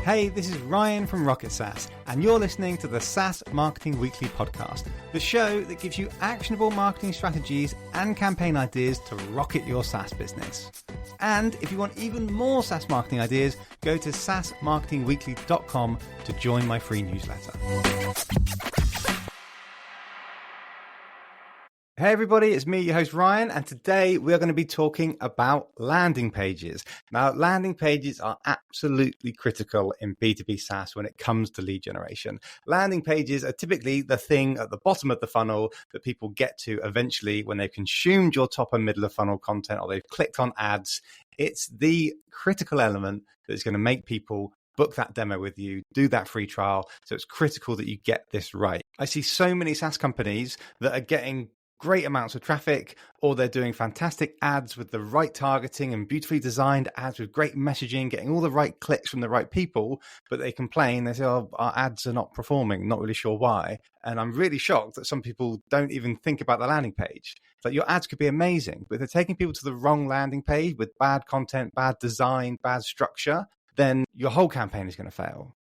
Hey, this is Ryan from Rocket SaaS, and you're listening to the SaaS Marketing Weekly podcast, the show that gives you actionable marketing strategies and campaign ideas to rocket your SaaS business. And if you want even more SaaS marketing ideas, go to saasmarketingweekly.com to join my free newsletter. Hey everybody, it's me, your host Ryan, and today we're going to be talking about landing pages. Now, landing pages are absolutely critical in B2B SaaS when it comes to lead generation. Landing pages are typically the thing at the bottom of the funnel that people get to eventually when they've consumed your top and middle of funnel content or they've clicked on ads. It's the critical element that is going to make people book that demo with you, do that free trial. So it's critical that you get this right. I see so many SaaS companies that are getting great amounts of traffic, or they're doing fantastic ads with the right targeting and beautifully designed ads with great messaging, getting all the right clicks from the right people, but they complain, they say, oh, our ads are not performing, not really sure why. And I'm really shocked that some people don't even think about the landing page. Like, your ads could be amazing, but if they're taking people to the wrong landing page with bad content, bad design, bad structure, then your whole campaign is going to fail.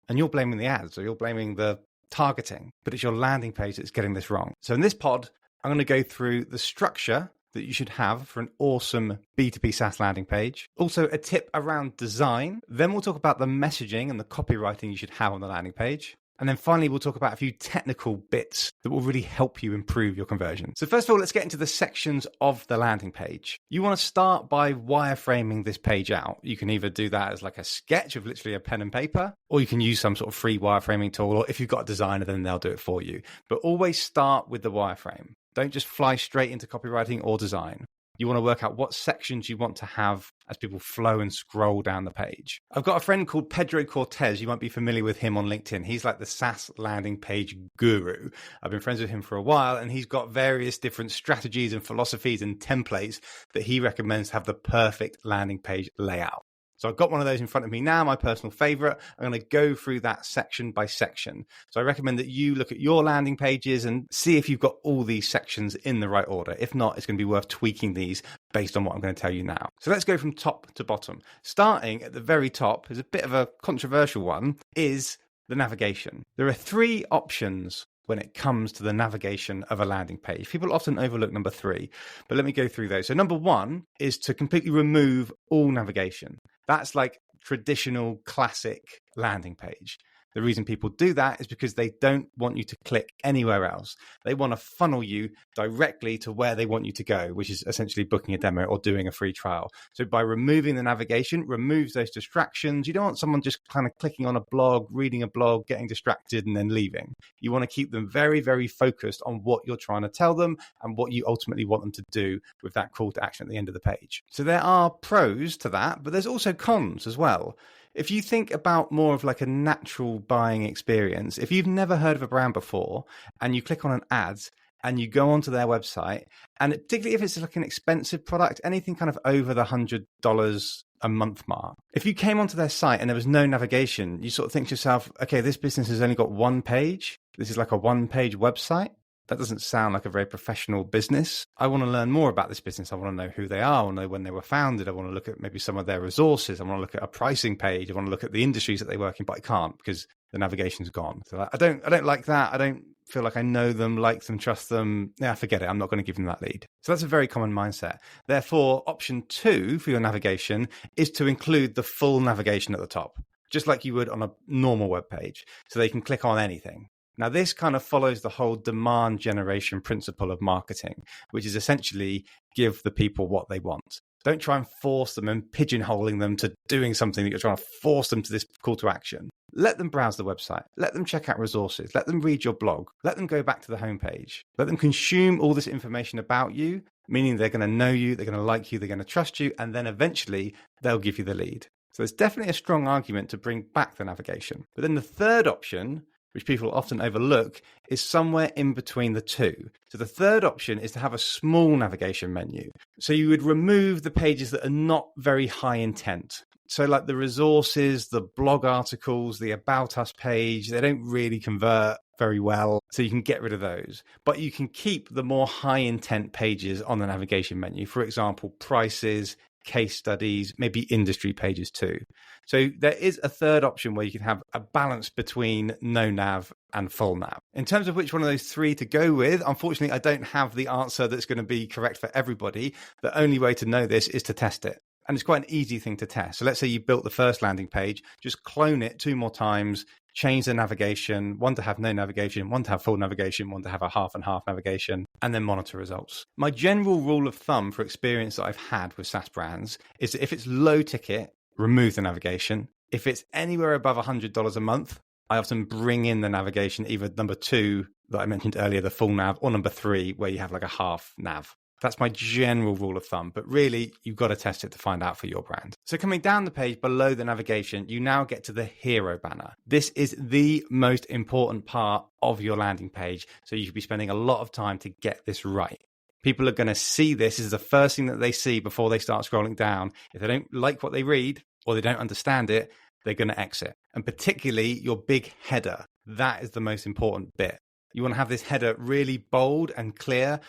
And you're blaming the ads or you're blaming the targeting, but it's your landing page that's getting this wrong. So in this pod, I'm going to go through the structure that you should have for an awesome B2B SaaS landing page. Also, a tip around design. Then we'll talk about the messaging and the copywriting you should have on the landing page. And then finally, we'll talk about a few technical bits that will really help you improve your conversion. So first of all, let's get into the sections of the landing page. You want to start by wireframing this page out. You can either do that as like a sketch of literally a pen and paper, or you can use some sort of free wireframing tool, or if you've got a designer, then they'll do it for you. But always start with the wireframe. Don't just fly straight into copywriting or design. You want to work out what sections you want to have as people flow and scroll down the page. I've got a friend called Pedro Cortez. You might be familiar with him on LinkedIn. He's like the SaaS landing page guru. I've been friends with him for a while, and he's got various different strategies and philosophies and templates that he recommends to have the perfect landing page layout. So I've got one of those in front of me now, my personal favorite. I'm going to go through that section by section. So I recommend that you look at your landing pages and see if you've got all these sections in the right order. If not, it's going to be worth tweaking these based on what I'm going to tell you now. So let's go from top to bottom. Starting at the very top is a bit of a controversial one, is the navigation. There are three options when it comes to the navigation of a landing page. People often overlook number 3, but let me go through those. So number 1 is to completely remove all navigation. That's like traditional classic landing page. The reason people do that is because they don't want you to click anywhere else. They want to funnel you directly to where they want you to go, which is essentially booking a demo or doing a free trial. So by removing the navigation, removes those distractions. You don't want someone just kind of clicking on a blog, reading a blog, getting distracted and then leaving. You want to keep them very, very focused on what you're trying to tell them and what you ultimately want them to do with that call to action at the end of the page. So there are pros to that, but there's also cons as well. If you think about more of like a natural buying experience, if you've never heard of a brand before and you click on an ad and you go onto their website, and particularly if it's like an expensive product, anything kind of over the $100 a month mark, if you came onto their site and there was no navigation, you sort of think to yourself, okay, this business has only got one page. This is like a one-page website. That doesn't sound like a very professional business. I want to learn more about this business. I want to know who they are. I want to know when they were founded. I want to look at maybe some of their resources. I want to look at a pricing page. I want to look at the industries that they work in, but I can't because the navigation's gone. So I don't like that. I don't feel like I know them, like them, trust them. Yeah, forget it. I'm not going to give them that lead. So that's a very common mindset. Therefore, option 2 for your navigation is to include the full navigation at the top, just like you would on a normal web page, so they can click on anything. Now, this kind of follows the whole demand generation principle of marketing, which is essentially give the people what they want. Don't try and force them and pigeonholing them to doing something that you're trying to force them to this call to action. Let them browse the website. Let them check out resources. Let them read your blog. Let them go back to the homepage. Let them consume all this information about you, meaning they're going to know you, they're going to like you, they're going to trust you, and then eventually they'll give you the lead. So there's definitely a strong argument to bring back the navigation. But then the third option, which people often overlook, is somewhere in between the two. So the third option is to have a small navigation menu. So you would remove the pages that are not very high intent. So like the resources, the blog articles, the About Us page, they don't really convert very well. So you can get rid of those. But you can keep the more high intent pages on the navigation menu. For example, prices, case studies, maybe industry pages too. So there is a third option where you can have a balance between no nav and full nav. In terms of which one of those three to go with, unfortunately, I don't have the answer that's going to be correct for everybody. The only way to know this is to test it. And it's quite an easy thing to test. So let's say you built the first landing page, just clone it 2 more times, change the navigation, one to have no navigation, one to have full navigation, one to have a half and half navigation, and then monitor results. My general rule of thumb for experience that I've had with SaaS brands is that if it's low ticket, remove the navigation. If it's anywhere above $100 a month, I often bring in the navigation, either number 2 that I mentioned earlier, the full nav, or number 3, where you have like a half nav. That's my general rule of thumb, but really you've got to test it to find out for your brand. So coming down the page below the navigation, you now get to the hero banner. This is the most important part of your landing page. So you should be spending a lot of time to get this right. People are going to see this. This is the first thing that they see before they start scrolling down. If they don't like what they read or they don't understand it, they're going to exit. And particularly your big header. That is the most important bit. You want to have this header really bold and clear.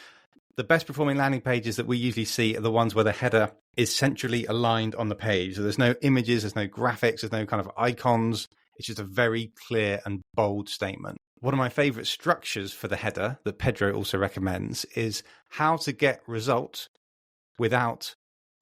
The best performing landing pages that we usually see are the ones where the header is centrally aligned on the page. So there's no images, there's no graphics, there's no kind of icons. It's just a very clear and bold statement. One of my favorite structures for the header that Pedro also recommends is how to get results without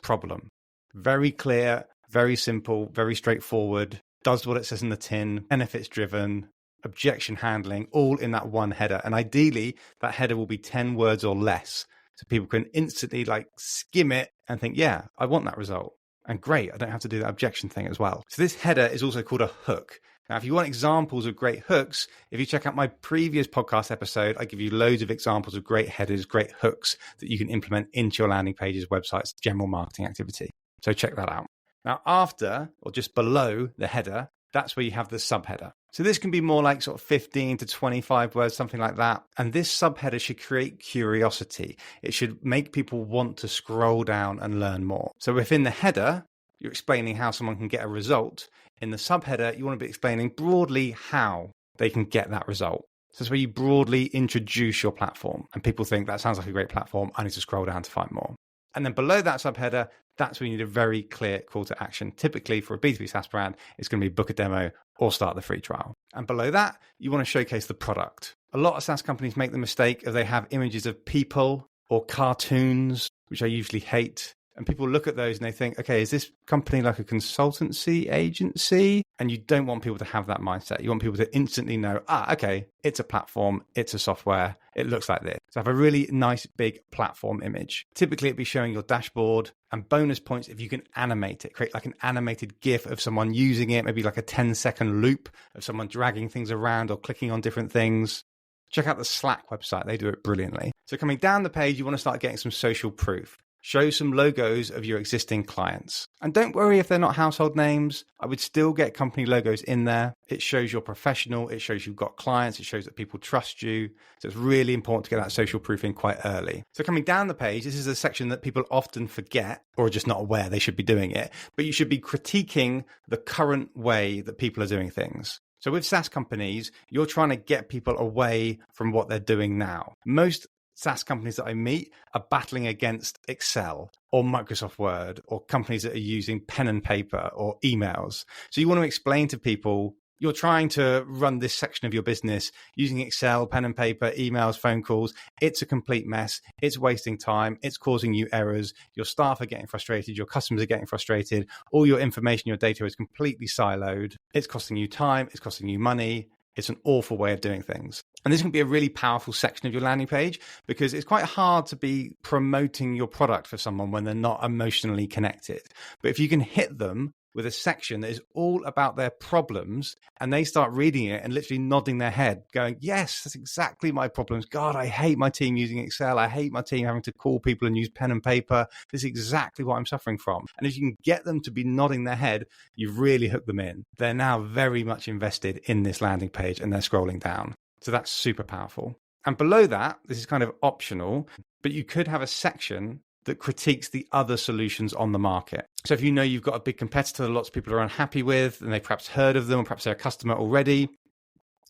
problem. Very clear, very simple, very straightforward, does what it says in the tin, benefits driven, objection handling, all in that one header. And ideally, that header will be 10 words or less. So people can instantly like skim it and think, yeah, I want that result. And great, I don't have to do that objection thing as well. So this header is also called a hook. Now, if you want examples of great hooks, if you check out my previous podcast episode, I give you loads of examples of great headers, great hooks that you can implement into your landing pages, websites, general marketing activity. So check that out. Now, after or just below the header, that's where you have the subheader. So this can be more like sort of 15 to 25 words, something like that. And this subheader should create curiosity. It should make people want to scroll down and learn more. So within the header, you're explaining how someone can get a result. In the subheader, you want to be explaining broadly how they can get that result. So that's where you broadly introduce your platform. And people think that sounds like a great platform. I need to scroll down to find more. And then below that subheader, that's where you need a very clear call to action. Typically for a B2B SaaS brand, it's going to be book a demo or start the free trial. And below that, you want to showcase the product. A lot of SaaS companies make the mistake of they have images of people or cartoons, which I usually hate. And people look at those and they think, okay, is this company like a consultancy agency? And you don't want people to have that mindset. You want people to instantly know, okay, it's a platform, it's a software, it looks like this. So have a really nice big platform image. Typically it'd be showing your dashboard, and bonus points if you can animate it, create like an animated GIF of someone using it, maybe like a 10-second loop of someone dragging things around or clicking on different things. Check out the Slack website, they do it brilliantly. So coming down the page, you want to start getting some social proof. Show some logos of your existing clients. And don't worry if they're not household names. I would still get company logos in there. It shows you're professional. It shows you've got clients. It shows that people trust you. So it's really important to get that social proof in quite early. So coming down the page, this is a section that people often forget or are just not aware they should be doing it. But you should be critiquing the current way that people are doing things. So with SaaS companies, you're trying to get people away from what they're doing now. Most SaaS companies that I meet are battling against Excel or Microsoft Word or companies that are using pen and paper or emails. So you want to explain to people, you're trying to run this section of your business using Excel, pen and paper, emails, phone calls. It's a complete mess. It's wasting time. It's causing you errors. Your staff are getting frustrated. Your customers are getting frustrated. All your information, your data is completely siloed. It's costing you time. It's costing you money. It's an awful way of doing things. And this can be a really powerful section of your landing page because it's quite hard to be promoting your product for someone when they're not emotionally connected. But if you can hit them with a section that is all about their problems and they start reading it and literally nodding their head going, yes, that's exactly my problems. God, I hate my team using Excel. I hate my team having to call people and use pen and paper. This is exactly what I'm suffering from. And if you can get them to be nodding their head, you've really hooked them in. They're now very much invested in this landing page and they're scrolling down. So that's super powerful. And below that, this is kind of optional, but you could have a section that critiques the other solutions on the market. So if you know you've got a big competitor that lots of people are unhappy with, and they've perhaps heard of them, or perhaps they're a customer already,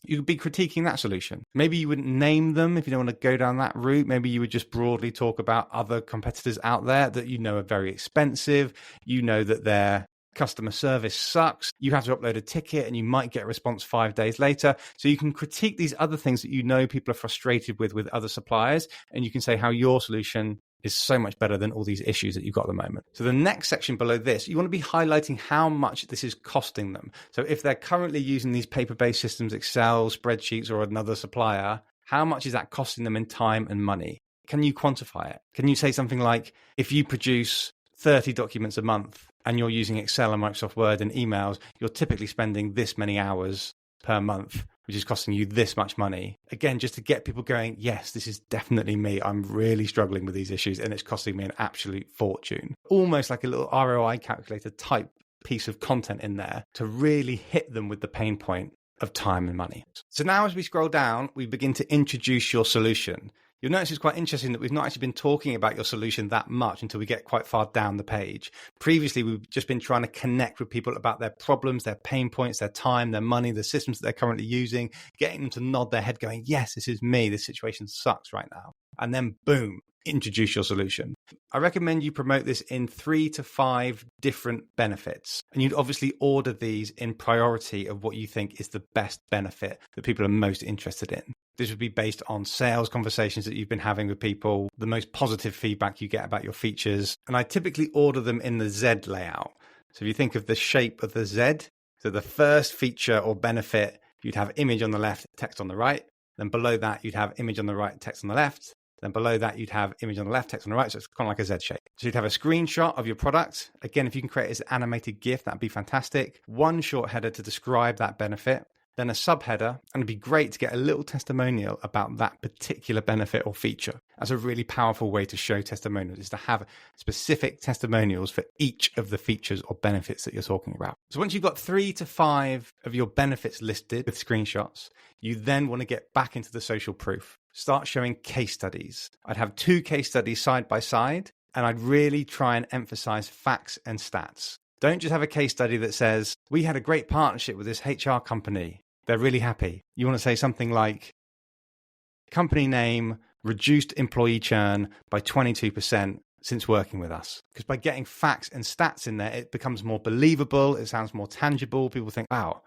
You could be critiquing that solution. Maybe you wouldn't name them if you don't want to go down that route. Maybe you would just broadly talk about other competitors out there that you know are very expensive. You know that their customer service sucks. You have to upload a ticket and you might get a response 5 days later. So you can critique these other things that you know people are frustrated with other suppliers, and you can say how your solution is so much better than all these issues that you've got at the moment. So the next section below this, you want to be highlighting how much this is costing them. So if they're currently using these paper-based systems, Excel, spreadsheets, or another supplier, how much is that costing them in time and money? Can you quantify it? Can you say something like, if you produce 30 documents a month and you're using Excel and Microsoft Word and emails, you're typically spending this many hours per month, which is costing you this much money. Again, just to get people going, yes, this is definitely me. I'm really struggling with these issues and it's costing me an absolute fortune. Almost like a little ROI calculator type piece of content in there to really hit them with the pain point of time and money. So now as we scroll down, we begin to introduce your solution. You'll notice it's quite interesting that we've not actually been talking about your solution that much until we get quite far down the page. Previously, we've just been trying to connect with people about their problems, their pain points, their time, their money, the systems that they're currently using, getting them to nod their head going, yes, this is me. This situation sucks right now. And then boom, introduce your solution. I recommend you promote this in 3 to 5 different benefits. And you'd obviously order these in priority of what you think is the best benefit that people are most interested in. This would be based on sales conversations that you've been having with people, the most positive feedback you get about your features. And I typically order them in the Z layout. So if you think of the shape of the Z, so the first feature or benefit, you'd have image on the left, text on the right. Then below that, you'd have image on the right, text on the left. Then below that, you'd have image on the left, text on the right. So it's kind of like a Z shape. So you'd have a screenshot of your product. Again, if you can create it as an animated GIF, that'd be fantastic. One short header to describe that benefit. Then a subheader, and it'd be great to get a little testimonial about that particular benefit or feature. That's a really powerful way to show testimonials, is to have specific testimonials for each of the features or benefits that you're talking about. So once you've got 3 to 5 of your benefits listed with screenshots, you then want to get back into the social proof. Start showing case studies. I'd have 2 case studies side by side, and I'd really try and emphasize facts and stats. Don't just have a case study that says, we had a great partnership with this HR company. They're really happy. You want to say something like, company name, reduced employee churn by 22% since working with us. Because by getting facts and stats in there, it becomes more believable. It sounds more tangible. People think, wow,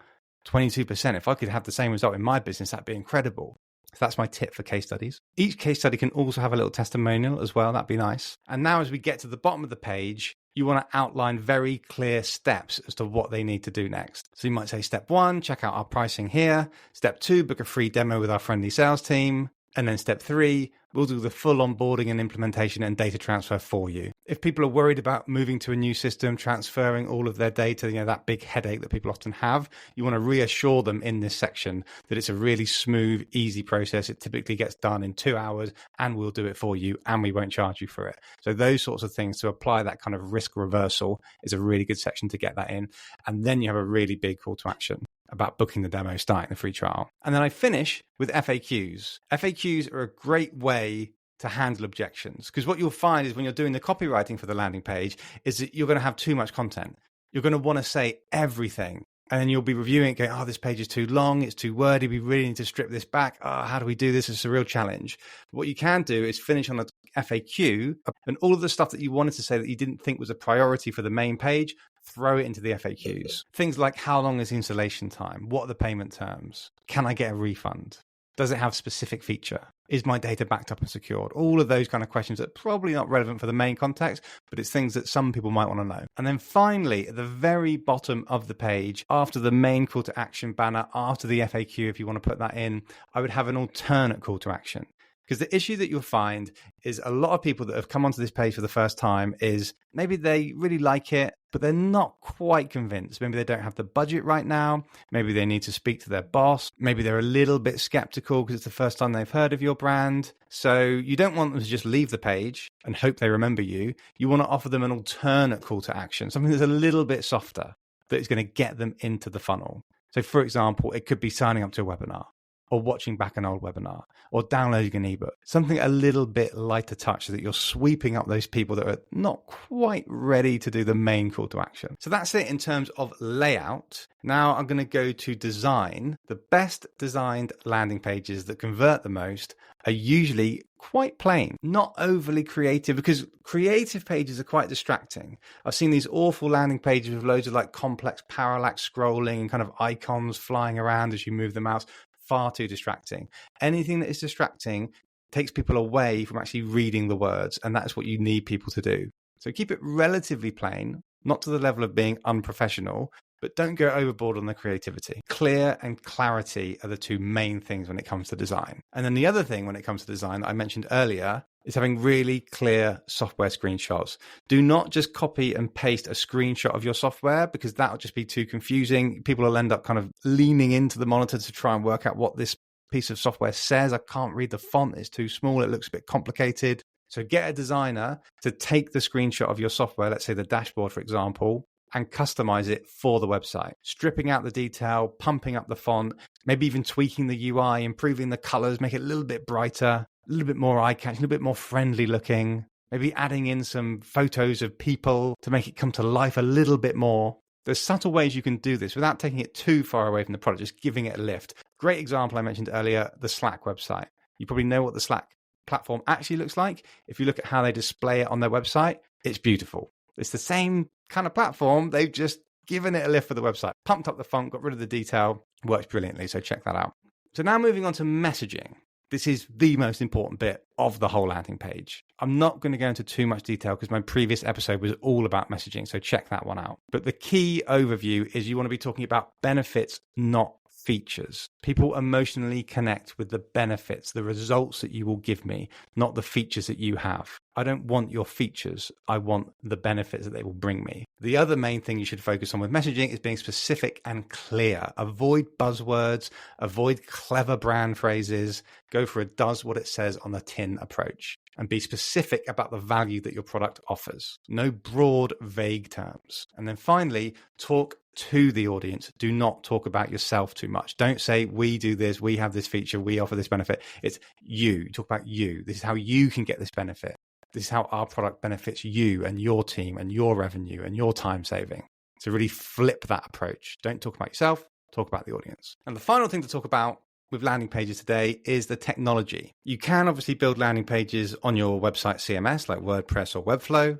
22%. If I could have the same result in my business, that'd be incredible. So that's my tip for case studies. Each case study can also have a little testimonial as well. That'd be nice. And now as we get to the bottom of the page, you want to outline very clear steps as to what they need to do next. So you might say, step 1, check out our pricing here. Step 2, book a free demo with our friendly sales team. And then step 3, we'll do the full onboarding and implementation and data transfer for you. If people are worried about moving to a new system, transferring all of their data, that big headache that people often have, you want to reassure them in this section that it's a really smooth, easy process. It typically gets done in 2 hours and we'll do it for you and we won't charge you for it. So those sorts of things, to apply that kind of risk reversal, is a really good section to get that in. And then you have a really big call to action about booking the demo, starting the free trial. And then I finish with FAQs. FAQs are a great way to handle objections, because what you'll find is when you're doing the copywriting for the landing page is that you're going to have too much content. You're going to want to say everything. And then you'll be reviewing it going, oh, this page is too long, it's too wordy, we really need to strip this back. Oh, how do we do this? It's a real challenge. What you can do is finish on a FAQ, and all of the stuff that you wanted to say that you didn't think was a priority for the main page, throw it into the FAQs. Things like, how long is the installation time? What are the payment terms? Can I get a refund? Does it have a specific feature? Is my data backed up and secured? All of those kind of questions that are probably not relevant for the main context, but it's things that some people might want to know. And then finally, at the very bottom of the page, after the main call to action banner, after the FAQ, if you want to put that in, I would have an alternate call to action. Because the issue that you'll find is a lot of people that have come onto this page for the first time is maybe they really like it, but they're not quite convinced. Maybe they don't have the budget right now. Maybe they need to speak to their boss. Maybe they're a little bit skeptical because it's the first time they've heard of your brand. So you don't want them to just leave the page and hope they remember you. You want to offer them an alternate call to action, something that's a little bit softer, that is going to get them into the funnel. So for example, it could be signing up to a webinar, or watching back an old webinar, or downloading an ebook. Something a little bit lighter touch so that you're sweeping up those people that are not quite ready to do the main call to action. So that's it in terms of layout. Now I'm going to go to design. The best designed landing pages that convert the most are usually quite plain, not overly creative, because creative pages are quite distracting. I've seen these awful landing pages with loads of like complex parallax scrolling and kind of icons flying around as you move the mouse. Far too distracting. Anything that is distracting takes people away from actually reading the words, and that's what you need people to do. So keep it relatively plain, not to the level of being unprofessional, but don't go overboard on the creativity. Clear and clarity are the two main things when it comes to design. And then the other thing when it comes to design that I mentioned earlier is having really clear software screenshots. Do not just copy and paste a screenshot of your software, because that'll just be too confusing. People will end up kind of leaning into the monitor to try and work out what this piece of software says. I can't read the font, it's too small, it looks a bit complicated. So get a designer to take the screenshot of your software, let's say the dashboard, for example, and customize it for the website, stripping out the detail, pumping up the font, maybe even tweaking the UI, improving the colors, make it a little bit brighter, a little bit more eye-catching, a little bit more friendly looking, maybe adding in some photos of people to make it come to life a little bit more. There's subtle ways you can do this without taking it too far away from the product, just giving it a lift. Great example I mentioned earlier, the Slack website. You probably know what the Slack platform actually looks like. If you look at how they display it on their website, it's beautiful. It's the same kind of platform. They've just given it a lift for the website, pumped up the font, got rid of the detail, works brilliantly. So check that out. So now moving on to messaging. This is the most important bit of the whole landing page. I'm not going to go into too much detail because my previous episode was all about messaging. So check that one out. But the key overview is you want to be talking about benefits, not features. People emotionally connect with the benefits, the results that you will give me, not the features that you have. I don't want your features. I want the benefits that they will bring me. The other main thing you should focus on with messaging is being specific and clear. Avoid buzzwords, avoid clever brand phrases, go for a does what it says on the tin approach, and be specific about the value that your product offers. No broad, vague terms. And then finally, talk to the audience. Do not talk about yourself too much. Don't say, we do this, we have this feature, we offer this benefit. It's you. Talk about you. This is how you can get this benefit. This is how our product benefits you and your team and your revenue and your time saving. So really flip that approach. Don't talk about yourself, talk about the audience. And the final thing to talk about with landing pages today is the technology. You can obviously build landing pages on your website CMS like WordPress or Webflow.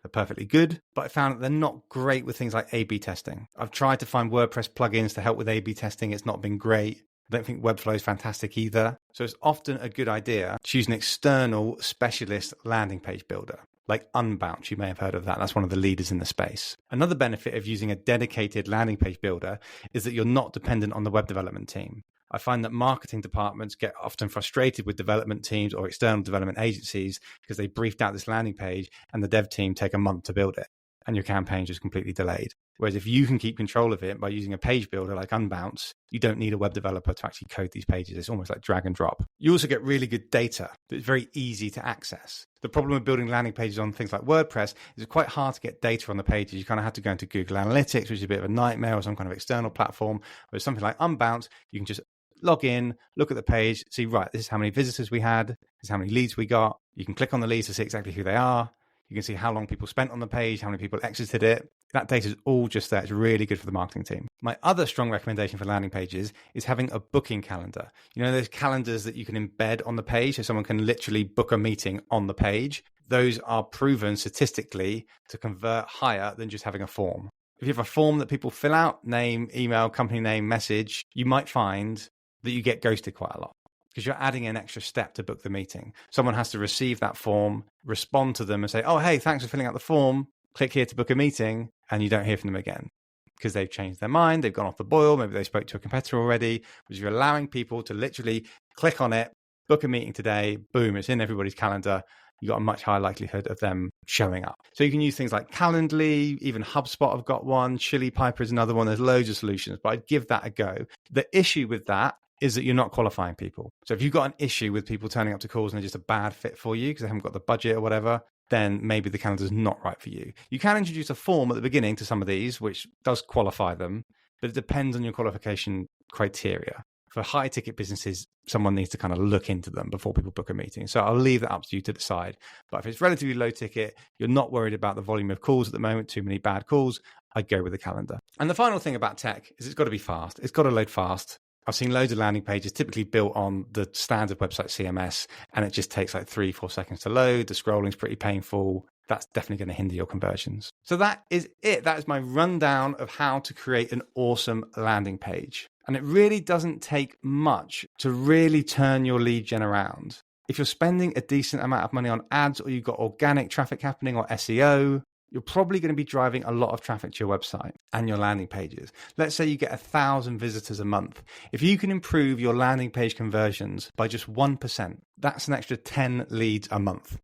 They're perfectly good, but I found that they're not great with things like A/B testing. I've tried to find WordPress plugins to help with A/B testing. It's not been great. I don't think Webflow is fantastic either. So it's often a good idea to use an external specialist landing page builder, like Unbounce. You may have heard of that. That's one of the leaders in the space. Another benefit of using a dedicated landing page builder is that you're not dependent on the web development team. I find that marketing departments get often frustrated with development teams or external development agencies because they briefed out this landing page and the dev team take a month to build it and your campaign just completely delayed. Whereas if you can keep control of it by using a page builder like Unbounce, you don't need a web developer to actually code these pages. It's almost like drag and drop. You also get really good data that's very easy to access. The problem with building landing pages on things like WordPress is it's quite hard to get data on the pages. You kind of have to go into Google Analytics, which is a bit of a nightmare, or some kind of external platform. Whereas something like Unbounce, you can just log in, look at the page, see, right, this is how many visitors we had, this is how many leads we got. You can click on the leads to see exactly who they are. You can see how long people spent on the page, how many people exited it. That data is all just there. It's really good for the marketing team. My other strong recommendation for landing pages is having a booking calendar. You know, those calendars that you can embed on the page so someone can literally book a meeting on the page. Those are proven statistically to convert higher than just having a form. If you have a form that people fill out, name, email, company name, message, you might find that you get ghosted quite a lot because you're adding an extra step to book the meeting. Someone has to receive that form, respond to them and say, oh, hey, thanks for filling out the form. Click here to book a meeting, and you don't hear from them again because they've changed their mind. They've gone off the boil. Maybe they spoke to a competitor already, because you're allowing people to literally click on it, book a meeting today, boom, it's in everybody's calendar. You got a much higher likelihood of them showing up. So you can use things like Calendly, even HubSpot have got one, Chili Piper is another one. There's loads of solutions, but I'd give that a go. The issue with that is that you're not qualifying people. So if you've got an issue with people turning up to calls and they're just a bad fit for you because they haven't got the budget or whatever, then maybe the calendar's not right for you. You can introduce a form at the beginning to some of these, which does qualify them, but it depends on your qualification criteria. For high ticket businesses, someone needs to kind of look into them before people book a meeting. So I'll leave that up to you to decide. But if it's relatively low ticket, you're not worried about the volume of calls at the moment, too many bad calls, I'd go with a calendar. And the final thing about tech is it's got to be fast. It's got to load fast. I've seen loads of landing pages typically built on the standard website CMS, and it just takes like 3-4 seconds to load. The scrolling's pretty painful. That's definitely going to hinder your conversions. So that is it. That is my rundown of how to create an awesome landing page. And it really doesn't take much to really turn your lead gen around. If you're spending a decent amount of money on ads, or you've got organic traffic happening, or SEO, you're probably going to be driving a lot of traffic to your website and your landing pages. Let's say you get 1,000 visitors a month. If you can improve your landing page conversions by just 1%, that's an extra 10 leads a month,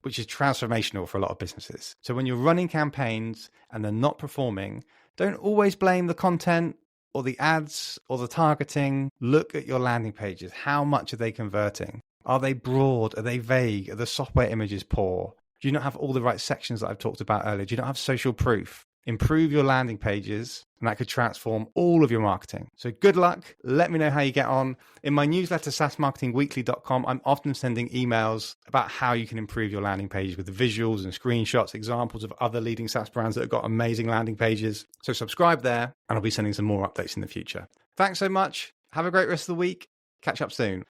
which is transformational for a lot of businesses. So when you're running campaigns and they're not performing, don't always blame the content or the ads or the targeting. Look at your landing pages. How much are they converting? Are they broad? Are they vague? Are the software images poor? Do you not have all the right sections that I've talked about earlier? Do you not have social proof? Improve your landing pages, and that could transform all of your marketing. So good luck. Let me know how you get on. In my newsletter, SaaSMarketingWeekly.com, I'm often sending emails about how you can improve your landing pages with the visuals and screenshots, examples of other leading SaaS brands that have got amazing landing pages. So subscribe there, and I'll be sending some more updates in the future. Thanks so much. Have a great rest of the week. Catch up soon.